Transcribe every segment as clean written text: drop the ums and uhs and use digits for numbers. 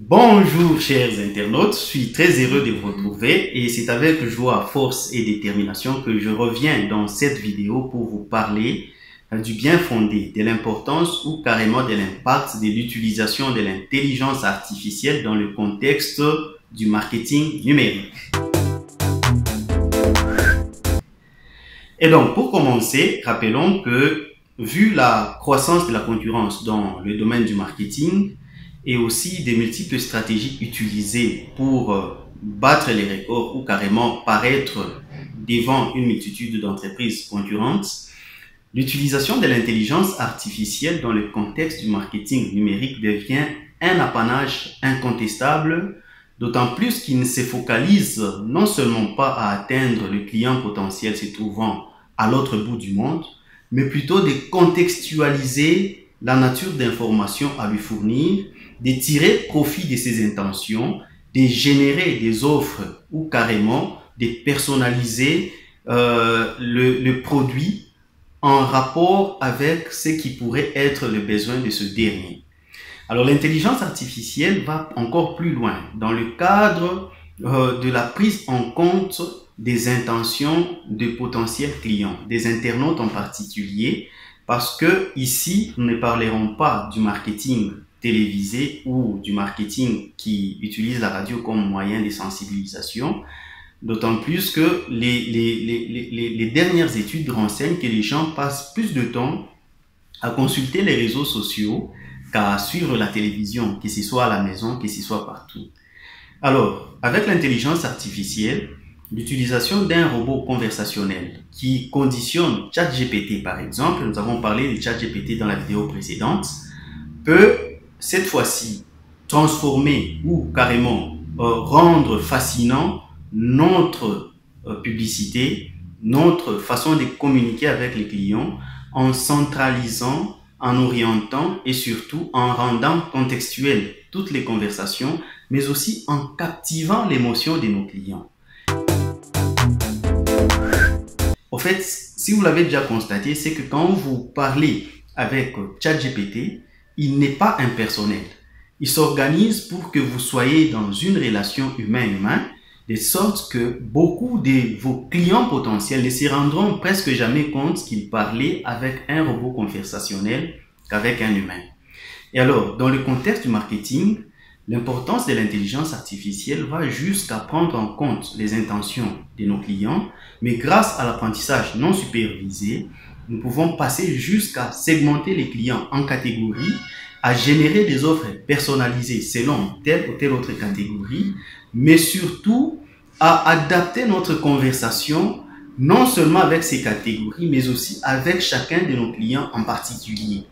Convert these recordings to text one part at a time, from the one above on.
Bonjour chers internautes, je suis très heureux de vous retrouver et c'est avec joie, force et détermination que je reviens dans cette vidéo pour vous parler du bien fondé, de l'importance ou carrément de l'impact de l'utilisation de l'intelligence artificielle dans le contexte du marketing numérique. Et donc pour commencer, rappelons que vu la croissance de la concurrence dans le domaine du marketing, et aussi des multiples stratégies utilisées pour battre les records ou carrément paraître devant une multitude d'entreprises concurrentes, l'utilisation de l'intelligence artificielle dans le contexte du marketing numérique devient un apanage incontestable, d'autant plus qu'il ne se focalise non seulement pas à atteindre le client potentiel se trouvant à l'autre bout du monde, mais plutôt de contextualiser la nature d'informations à lui fournir, de tirer profit de ses intentions, de générer des offres ou carrément de personnaliser le produit en rapport avec ce qui pourrait être le besoin de ce dernier. Alors l'intelligence artificielle va encore plus loin dans le cadre de la prise en compte des intentions de potentiels clients, des internautes en particulier, parce que ici, nous ne parlerons pas du marketing télévisé ou du marketing qui utilise la radio comme moyen de sensibilisation, d'autant plus que les dernières études renseignent que les gens passent plus de temps à consulter les réseaux sociaux qu'à suivre la télévision, que ce soit à la maison, que ce soit partout. Alors, avec l'intelligence artificielle, l'utilisation d'un robot conversationnel qui conditionne ChatGPT par exemple, nous avons parlé de ChatGPT dans la vidéo précédente, peut cette fois-ci transformer ou carrément rendre fascinant notre publicité, notre façon de communiquer avec les clients en centralisant, en orientant et surtout en rendant contextuelles toutes les conversations, mais aussi en captivant l'émotion de nos clients. En fait, si vous l'avez déjà constaté, c'est que quand vous parlez avec ChatGPT, il n'est pas impersonnel. Il s'organise pour que vous soyez dans une relation humain-humain, de sorte que beaucoup de vos clients potentiels ne se rendront presque jamais compte qu'ils parlaient avec un robot conversationnel qu'avec un humain. Et alors, dans le contexte du marketing, l'importance de l'intelligence artificielle va jusqu'à prendre en compte les intentions de nos clients, mais grâce à l'apprentissage non supervisé, nous pouvons passer jusqu'à segmenter les clients en catégories, à générer des offres personnalisées selon telle ou telle autre catégorie, mais surtout à adapter notre conversation non seulement avec ces catégories, mais aussi avec chacun de nos clients en particulier.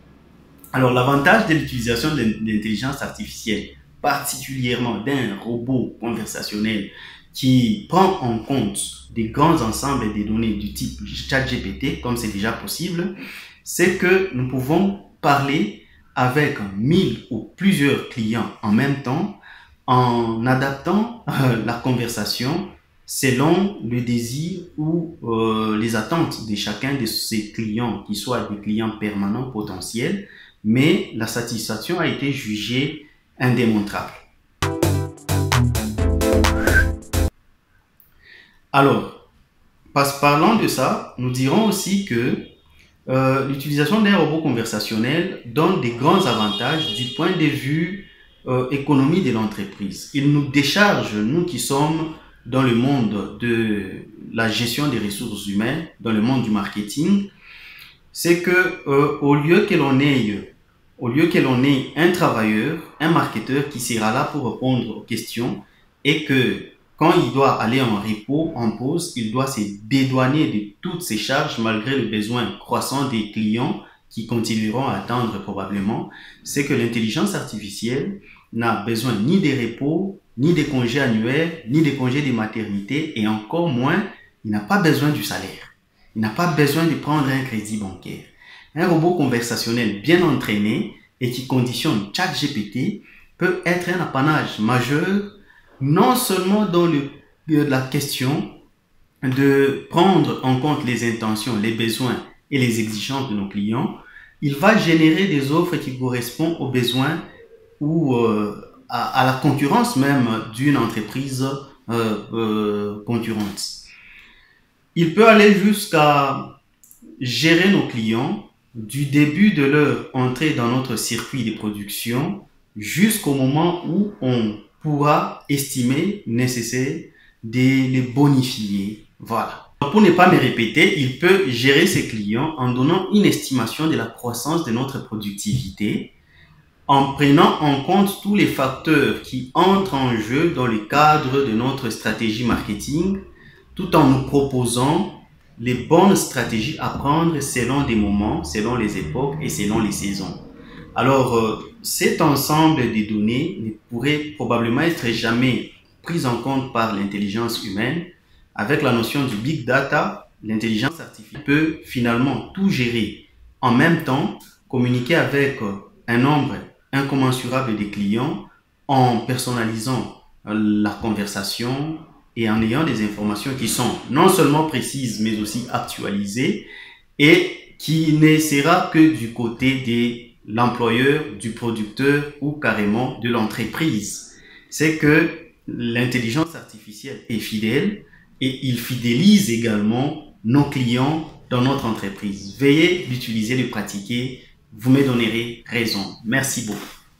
Alors l'avantage de l'utilisation de l'intelligence artificielle, particulièrement d'un robot conversationnel qui prend en compte des grands ensembles de données du type ChatGPT, comme c'est déjà possible, c'est que nous pouvons parler avec 1000 ou plusieurs clients en même temps en adaptant la conversation selon le désir ou les attentes de chacun de ces clients, qui soient des clients permanents potentiels, mais la satisfaction a été jugée indémontrable. Alors, parlant de ça, nous dirons aussi que l'utilisation d'un robot conversationnel donne des grands avantages du point de vue économie de l'entreprise. Il nous décharge, nous qui sommes dans le monde de la gestion des ressources humaines, dans le monde du marketing, c'est que au lieu que l'on ait un travailleur, un marketeur qui sera là pour répondre aux questions et que quand il doit aller en repos, en pause, il doit se dédouaner de toutes ses charges malgré le besoin croissant des clients qui continueront à attendre probablement. C'est que l'intelligence artificielle n'a besoin ni des repos, ni des congés annuels, ni des congés de maternité et encore moins, il n'a pas besoin du salaire. Il n'a pas besoin de prendre un crédit bancaire. Un robot conversationnel bien entraîné et qui conditionne ChatGPT peut être un apanage majeur, non seulement dans la question de prendre en compte les intentions, les besoins et les exigences de nos clients, il va générer des offres qui correspondent aux besoins ou à la concurrence même d'une entreprise concurrente. Il peut aller jusqu'à gérer nos clients du début de leur entrée dans notre circuit de production jusqu'au moment où on pourra estimer nécessaire de les bonifier. Voilà. Pour ne pas me répéter, il peut gérer ses clients en donnant une estimation de la croissance de notre productivité, en prenant en compte tous les facteurs qui entrent en jeu dans le cadre de notre stratégie marketing, tout en nous proposant les bonnes stratégies à prendre selon des moments, selon les époques et selon les saisons. Alors, cet ensemble de données ne pourrait probablement être jamais pris en compte par l'intelligence humaine. Avec la notion du big data, l'intelligence artificielle peut finalement tout gérer en même temps, communiquer avec un nombre incommensurable de clients en personnalisant la conversation et en ayant des informations qui sont non seulement précises mais aussi actualisées et qui ne sera que du côté de l'employeur, du producteur ou carrément de l'entreprise. C'est que l'intelligence artificielle est fidèle et il fidélise également nos clients dans notre entreprise. Veuillez l'utiliser, le pratiquer, vous me donnerez raison. Merci beaucoup.